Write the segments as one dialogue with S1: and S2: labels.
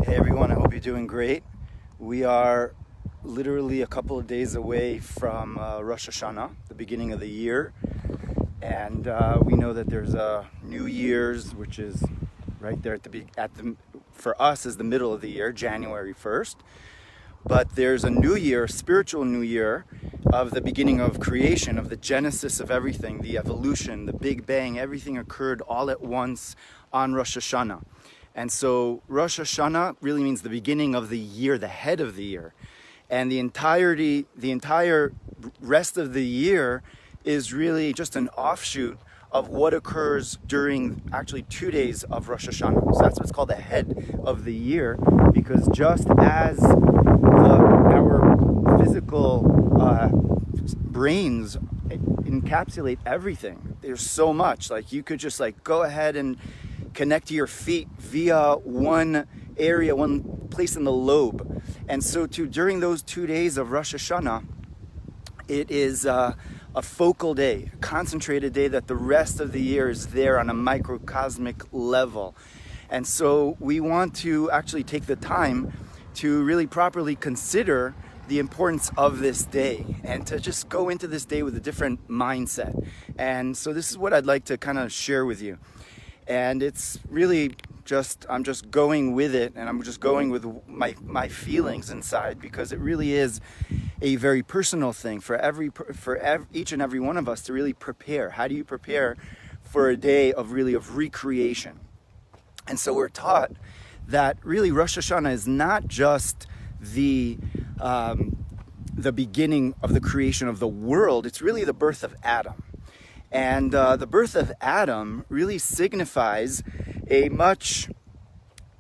S1: Hey everyone, I hope you're doing great. We are literally a couple of days away from Rosh Hashana, the beginning of the year. And we know that there's a New Year's, which is right there for us is the middle of the year, January 1st. But there's a new year, spiritual new year, of the beginning of creation, of the genesis of everything, the evolution, the Big Bang. Everything occurred all at once on Rosh Hashana. And so Rosh Hashana really means the beginning of the year, the head of the year. And the entire rest of the year is really just an offshoot of what occurs during actually 2 days of Rosh Hashana. So that's what's called the head of the year, because just as our physical brains encapsulate everything, there's so much. Like you could just go ahead and connect to your feet via one area, one place in the lobe. And so too, during those 2 days of Rosh Hashana, it is a focal day, a concentrated day that the rest of the year is there on a microcosmic level. And so we want to actually take the time to really properly consider the importance of this day and to just go into this day with a different mindset. And so this is what I'd like to kind of share with you. And it's really I'm just going with it, and I'm just going with my feelings inside, because it really is a very personal thing for each and every one of us to really prepare. How do you prepare for a day of recreation? And so we're taught that really Rosh Hashana is not just the beginning of the creation of the world. It's really the birth of Adam. And the birth of Adam really signifies a much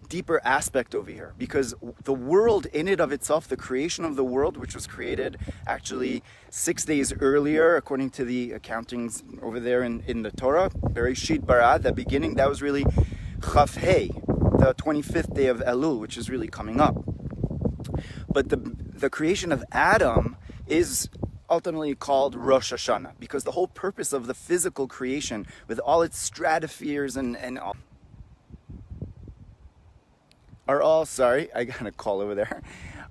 S1: deeper aspect over here, because the world in and of itself, the creation of the world, which was created actually 6 days earlier, according to the accountings over there in the Torah, Bereshit bara, the beginning, that was really Chaf Hei, the 25th day of Elul, which is really coming up. But the creation of Adam is ultimately called Rosh Hashana, because the whole purpose of the physical creation, with all its stratospheres and all, are all, sorry, I got a call over there,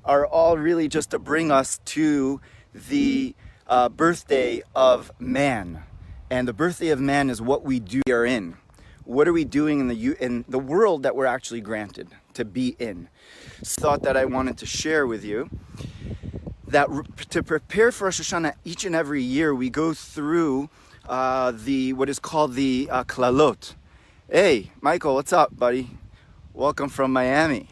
S1: are all really just to bring us to the birthday of man. And the birthday of man is what we do are in. What are we doing in the world that we're actually granted to be in? Thought that I wanted to share with you, that to prepare for Rosh Hashana each and every year, we go through what is called the Klalot. Hey, Michael, what's up, buddy? Welcome from Miami.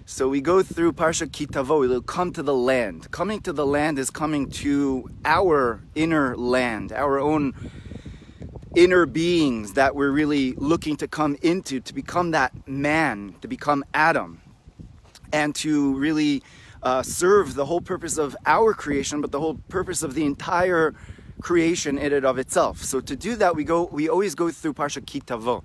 S1: So we go through Parsha Ki Tavo. We'll come to the land. Coming to the land is coming to our inner land, our own inner beings that we're really looking to come into, to become that man, to become Adam, and to really serve the whole purpose of our creation, but the whole purpose of the entire creation in and of itself. So to do that, we always go through Parsha Ki Tavo,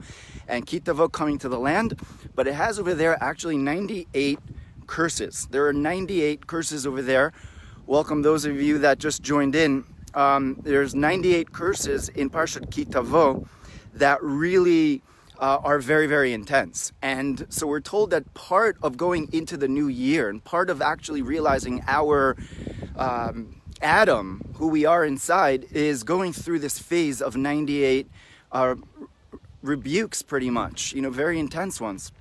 S1: and Ki Tavo, coming to the land, but it has over there actually 98 curses. There are 98 curses over there. Welcome those of you that just joined in. There's 98 curses in Parsha Ki Tavo that really are very, very intense. And so we're told that part of going into the new year, and part of actually realizing our Adam, who we are inside, is going through this phase of 98 rebukes, pretty much, very intense ones.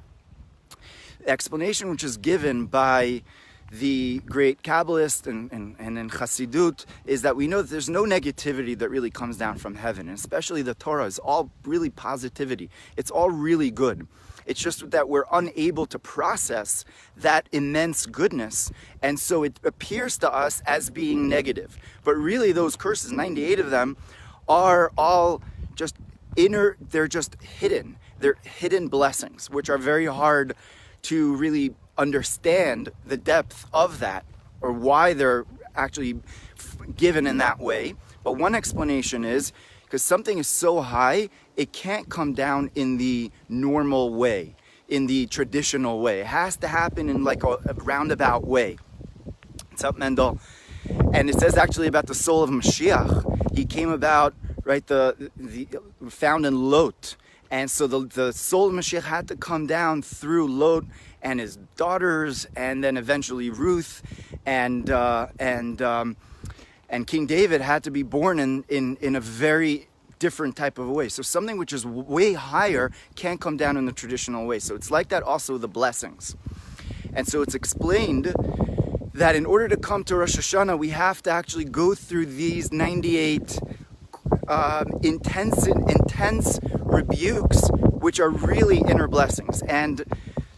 S1: The explanation which is given by the great Kabbalist and in Chassidut is that we know that there's no negativity that really comes down from heaven, and especially the Torah is all really positivity. It's all really good. It's just that we're unable to process that immense goodness, and so it appears to us as being negative. But really those curses, 98 of them, are all just inner, they're just hidden. They're hidden blessings, which are very hard to really understand the depth of that, or why they're actually given in that way. But one explanation is because something is so high, it can't come down in the normal way, in the traditional way. It has to happen in like a roundabout way. What's up, Mendel? And it says actually about the soul of Mashiach. He came about, right, the found in Lot. And so the soul of Mashiach had to come down through Lot and his daughters, and then eventually Ruth, and King David had to be born in a very different type of way. So something which is way higher can't come down in the traditional way. So it's like that also the blessings. And so it's explained that in order to come to Rosh Hashana, we have to actually go through these 98 intense rebukes, which are really inner blessings. And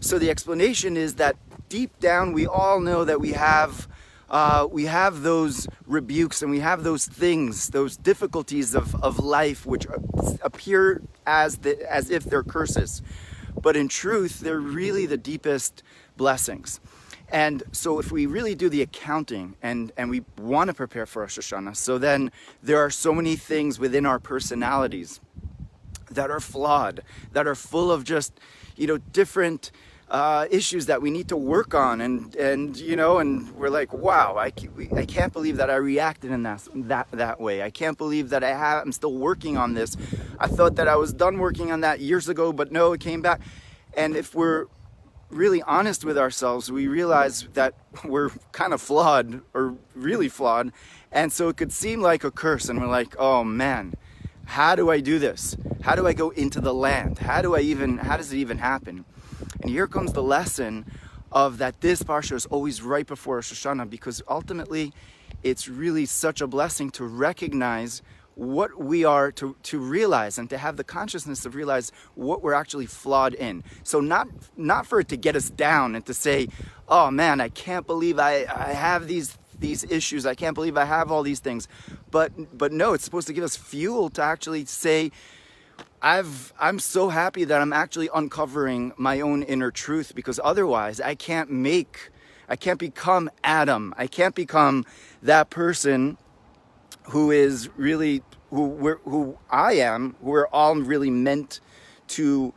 S1: so the explanation is that deep down we all know that we have those rebukes, and we have those things, those difficulties of life, which appear as if they're curses, but in truth they're really the deepest blessings. And so if we really do the accounting and we want to prepare for Rosh Hashanah, so then there are so many things within our personalities that are flawed, that are full of just, different issues that we need to work on. And we're like, wow, I can't believe that I reacted in that way. I can't believe that I'm still working on this. I thought that I was done working on that years ago, but no, it came back. And if we're really honest with ourselves, we realize that we're kind of flawed, or really flawed, and so it could seem like a curse, and we're like, oh man, how do I do this? How do I go into the land? How does it even happen? And here comes the lesson of that this parsha is always right before Rosh Hashanah, because ultimately it's really such a blessing to recognize what we are, to realize, and to have the consciousness of realize what we're actually flawed in. So not for it to get us down and to say, oh man, I can't believe I have these issues, I can't believe I have all these things, but no, it's supposed to give us fuel to actually say, I'm so happy that I'm actually uncovering my own inner truth, because otherwise I can't become Adam. I can't become that person who is really who I am, who we're all really meant to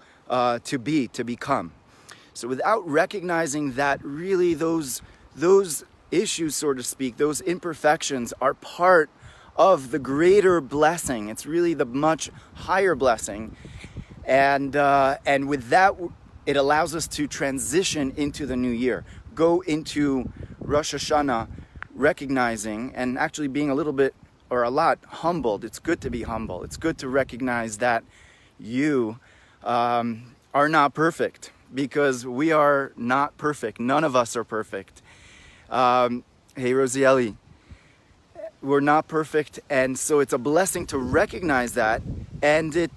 S1: become. So without recognizing that really those issues, so to speak, those imperfections are part of the greater blessing. It's really the much higher blessing, and with that, it allows us to transition into the new year, go into Rosh Hashanah, recognizing and actually being a little bit or a lot humbled. It's good to be humble. It's good to recognize that you are not perfect, because we are not perfect. None of us are perfect. Hey, Rosielli, we're not perfect, and so it's a blessing to recognize that, and it's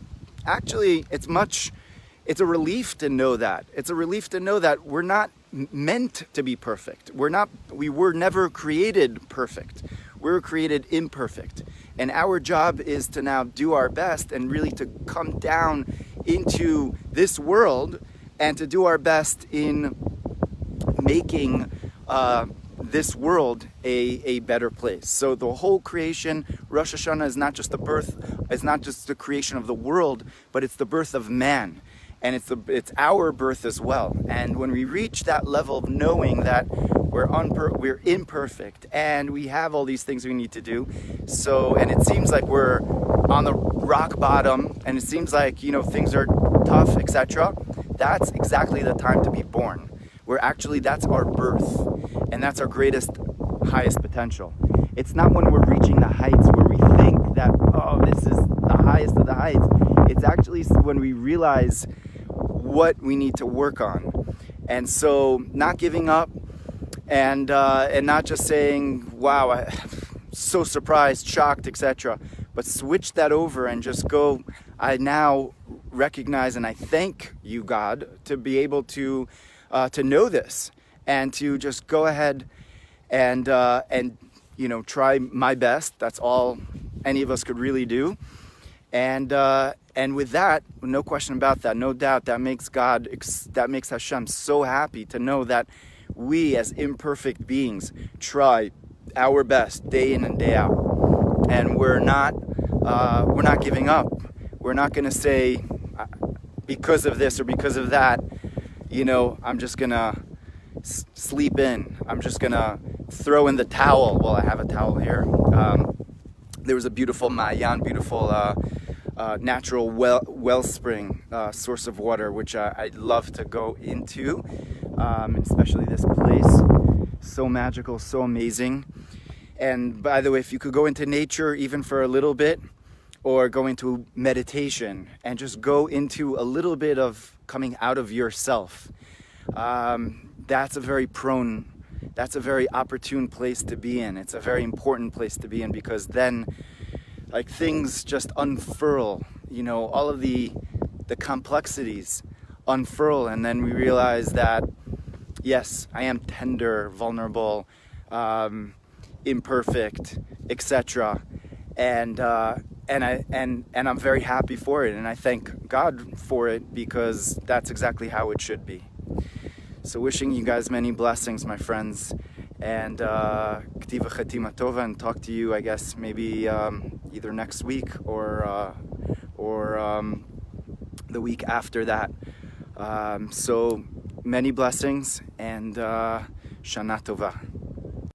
S1: a relief to know that. It's a relief to know that we're not meant to be perfect. We were never created perfect. We were created imperfect. And our job is to now do our best and really to come down into this world and to do our best in making this world a better place. So the whole creation, Rosh Hashanah, is not just the creation of the world, but it's the birth of man. And it's our birth as well. And when we reach that level of knowing that we're imperfect and we have all these things we need to do, and it seems like we're on the rock bottom, and it seems like things are tough, etc., that's exactly the time to be born. That's our birth, and that's our highest potential. It's not when we're reaching the heights where we think that, oh, this is the highest of the heights. It's actually when we realize what we need to work on. And so not giving up, and not just saying, wow, I'm so surprised, shocked, etc., but switch that over and just go, I now recognize and I thank you, God, to be able to know this, and to just go ahead and try my best. That's all any of us could really do. And with that, no question about that, no doubt, that makes Hashem so happy to know that we as imperfect beings try our best day in and day out, and we're not giving up. We're not going to say, because of this or because of that, I'm just going to sleep in. I'm just going to throw in the towel. Well, I have a towel here. There was a beautiful Mayan, natural wellspring source of water, which I'd love to go into, especially this place. So magical, so amazing. And by the way, if you could go into nature even for a little bit, or go into meditation and just go into a little bit of coming out of yourself, that's a very opportune place to be in. It's a very important place to be in, because then like things just unfurl, all of the complexities unfurl, and then we realize that yes, I am tender, vulnerable, imperfect, etc. And I'm very happy for it, and I thank God for it, because that's exactly how it should be. So wishing you guys many blessings, my friends, and K'tiva Chatima Tova, and talk to you, I guess, maybe either next week or the week after that. So many blessings, and Shana Tova.